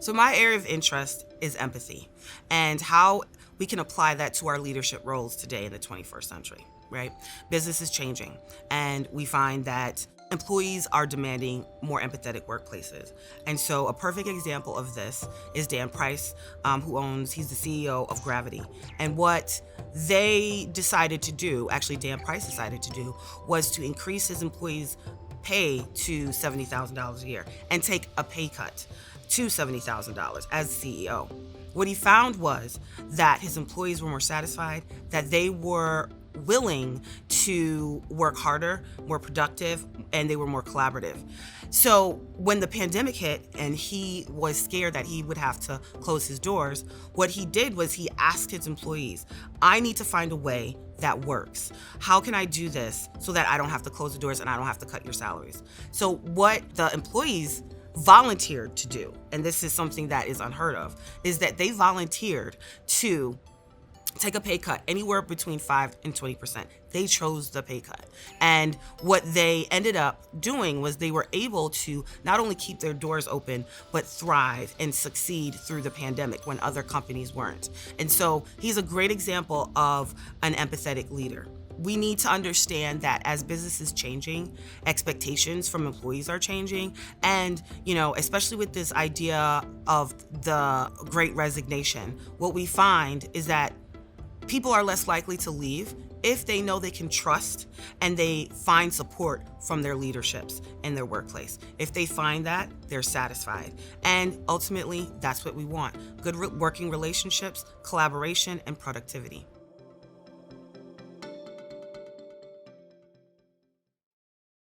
So my area of interest is empathy and how we can apply that to our leadership roles today in the 21st century, right? Business is changing, and we find that employees are demanding more empathetic workplaces. And so a perfect example of this is Dan Price, he's the CEO of Gravity. And what they decided to do, actually Dan Price decided to do, was to increase his employees' pay to $70,000 a year and take a pay cut to $70,000 as CEO. What he found was that his employees were more satisfied, that they were willing to work harder, more productive, and they were more collaborative. So when the pandemic hit and he was scared that he would have to close his doors, what he did was he asked his employees, I need to find a way that works. How can I do this so that I don't have to close the doors and I don't have to cut your salaries? So what the employees volunteered to do, and this is something that is unheard of, is that they volunteered to take a pay cut anywhere between 5 and 20%. They chose the pay cut. And what they ended up doing was they were able to not only keep their doors open, but thrive and succeed through the pandemic when other companies weren't. And so he's a great example of an empathetic leader. We need to understand that as business is changing, expectations from employees are changing. And, especially with this idea of the great resignation, what we find is that people are less likely to leave if they know they can trust and they find support from their leaderships in their workplace. If they find that, they're satisfied. And ultimately, that's what we want. Good working relationships, collaboration, and productivity.